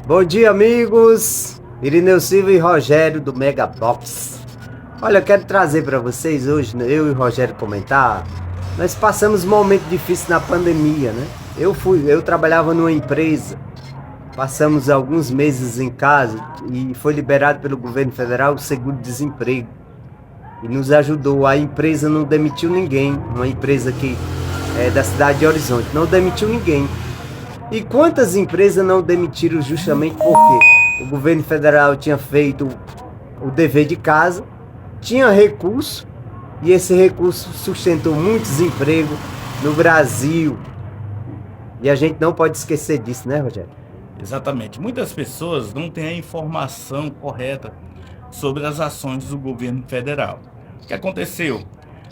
Bom dia, amigos! Irineu Silva e Rogério do Megabox. Olha, eu quero trazer para vocês hoje, eu e o Rogério comentar. Nós passamos um momento difícil na pandemia, né? Eu trabalhava numa empresa, passamos alguns meses em casa e foi liberado pelo governo federal o seguro-desemprego. E nos ajudou. A empresa não demitiu ninguém, uma empresa que é da cidade de Horizonte, não demitiu ninguém. E quantas empresas não demitiram justamente porque o governo federal tinha feito o dever de casa, tinha recurso, e esse recurso sustentou muitos empregos no Brasil. E a gente não pode esquecer disso, né, Rogério? Exatamente. Muitas pessoas não têm a informação correta sobre as ações do governo federal. O que aconteceu?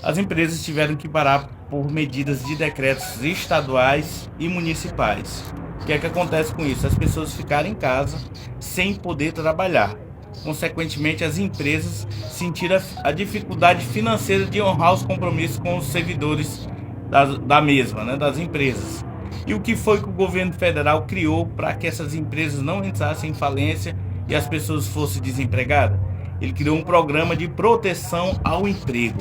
As empresas tiveram que parar por medidas de decretos estaduais e municipais. O que é que acontece com isso? As pessoas ficaram em casa sem poder trabalhar. Consequentemente, as empresas sentiram a dificuldade financeira de honrar os compromissos com os servidores da mesma, né, das empresas. E o que foi que o governo federal criou para que essas empresas não entrassem em falência e as pessoas fossem desempregadas? Ele criou um programa de proteção ao emprego.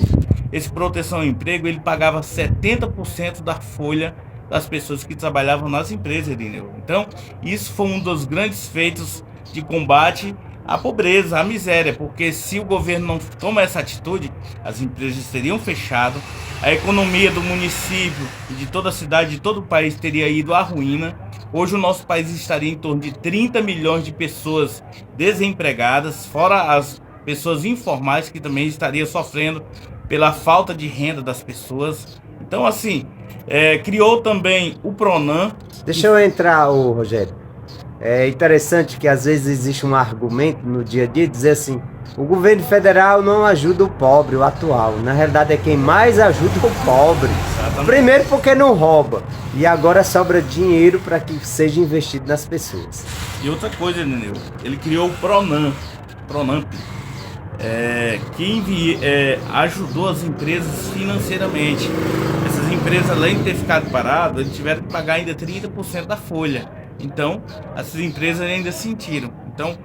Esse proteção ao emprego, ele pagava 70% da folha das pessoas que trabalhavam nas empresas, Irineu. Então, isso foi um dos grandes feitos de combate à pobreza, à miséria, porque se o governo não toma essa atitude, as empresas teriam fechado, a economia do município e de toda a cidade, de todo o país teria ido à ruína. Hoje o nosso país estaria em torno de 30 milhões de pessoas desempregadas, fora as pessoas informais que também estariam sofrendo pela falta de renda das pessoas. Então, assim, criou também o Pronan. Deixa eu entrar, Rogério. É interessante que às vezes existe um argumento no dia a dia, dizer assim: o governo federal não ajuda o pobre, o atual. Na realidade é quem mais ajuda o pobre. Exatamente. Primeiro porque não rouba, e agora sobra dinheiro para que seja investido nas pessoas. E outra coisa, Neneu, ele criou o Pronamp, que ajudou as empresas financeiramente. Essas empresas, além de ter ficado paradas, eles tiveram que pagar ainda 30% da folha. Então, essas empresas ainda sentiram. Então,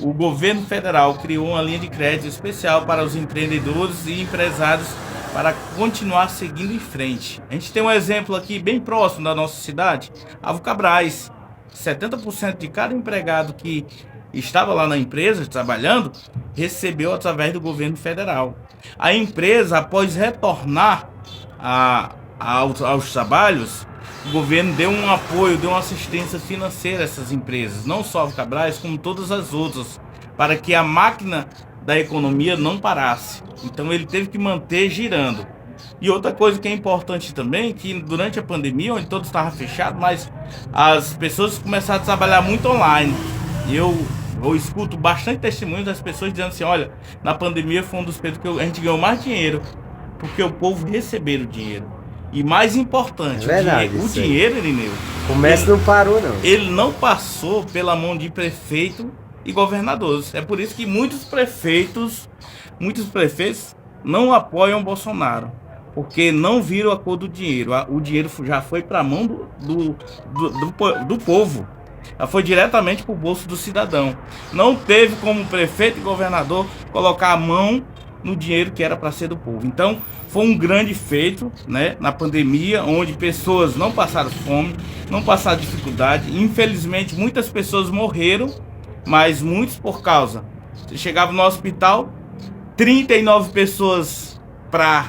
o governo federal criou uma linha de crédito especial para os empreendedores e empresários para continuar seguindo em frente. A gente tem um exemplo aqui bem próximo da nossa cidade, Avocabraz. 70% de cada empregado que estava lá na empresa trabalhando recebeu através do governo federal. A empresa, após retornar aos trabalhos, o governo deu um apoio, deu uma assistência financeira a essas empresas, não só a Avocabraz, como todas as outras, para que a máquina da economia não parasse. Então ele teve que manter girando. E outra coisa que é importante também, que durante a pandemia, onde todos estavam fechados, mas as pessoas começaram a trabalhar muito online. E eu escuto bastante testemunhos das pessoas dizendo assim: olha, na pandemia foi um dos períodos que a gente ganhou mais dinheiro, porque o povo recebeu o dinheiro. E mais importante, o dinheiro, Irineu, o comércio não parou, não. Ele não passou pela mão de prefeito e governadores. É por isso que muitos prefeitos não apoiam Bolsonaro, porque não viram a cor do dinheiro. O dinheiro já foi para a mão do povo. Já foi diretamente para o bolso do cidadão. Não teve como prefeito e governador colocar a mão no dinheiro que era para ser do povo. Então, foi um grande feito, né, na pandemia, onde pessoas não passaram fome, não passaram dificuldade. Infelizmente, muitas pessoas morreram, mas muitos por causa. Você chegava no hospital, 39 pessoas para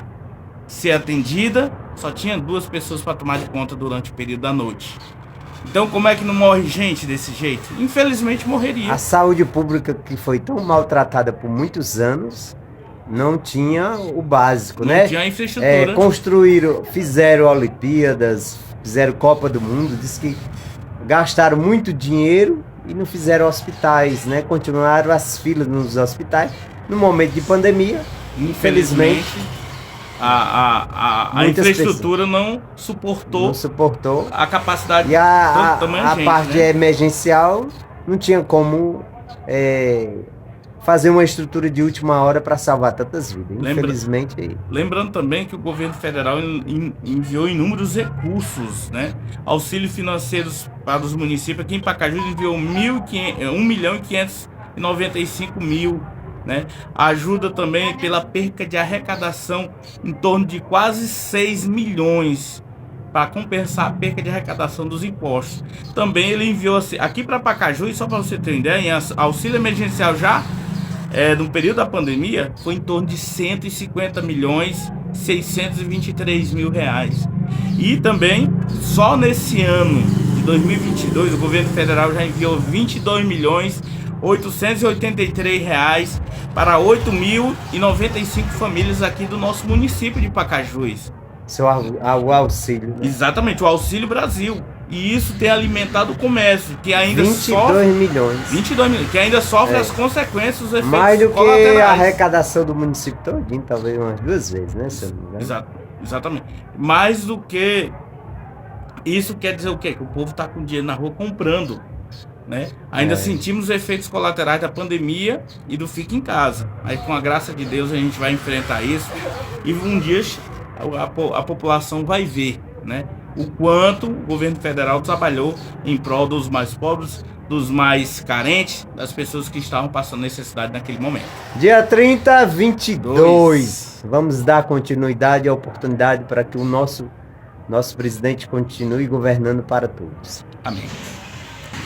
ser atendida, só tinha 2 pessoas para tomar de conta durante o período da noite. Então, como é que não morre gente desse jeito? Infelizmente, morreria. A saúde pública, que foi tão maltratada por muitos anos, não tinha o básico, né? Não tinha a infraestrutura. Fizeram Olimpíadas, fizeram Copa do Mundo, diz que gastaram muito dinheiro e não fizeram hospitais, né? Continuaram as filas nos hospitais. No momento de pandemia, infelizmente a infraestrutura não suportou a capacidade e a parte emergencial não tinha como fazer uma estrutura de última hora para salvar tantas vidas. Infelizmente aí. Lembrando também que o governo federal enviou inúmeros recursos, né? Auxílios financeiros para os municípios. Aqui em Pacajus enviou 1.595.000, né? Ajuda também pela perca de arrecadação em torno de quase 6 milhões para compensar a perca de arrecadação dos impostos. Também ele enviou aqui para Pacajus, só para você ter uma ideia, em auxílio emergencial já no período da pandemia, foi em torno de 150.623.000 reais. E também, só nesse ano de 2022, o governo federal já enviou 22.883 reais para 8.095 famílias aqui do nosso município de Pacajus. O auxílio. Né? Exatamente, o Auxílio Brasil. E isso tem alimentado o comércio, que ainda 22 milhões. 22 milhões, que ainda sofre as consequências, os efeitos mais do colaterais. Que a arrecadação do município todinho, talvez umas 2 vezes, né, se eu não me engano. Exatamente. Mais do que isso quer dizer o quê? Que o povo está com dinheiro na rua comprando, né? Ainda sentimos os efeitos colaterais da pandemia e do fica em casa. Aí com a graça de Deus a gente vai enfrentar isso e um dia a população vai ver, né, o quanto o governo federal trabalhou em prol dos mais pobres, dos mais carentes, das pessoas que estavam passando necessidade naquele momento. Dia 30, 22. Vamos dar continuidade e oportunidade para que o nosso presidente continue governando para todos. Amém.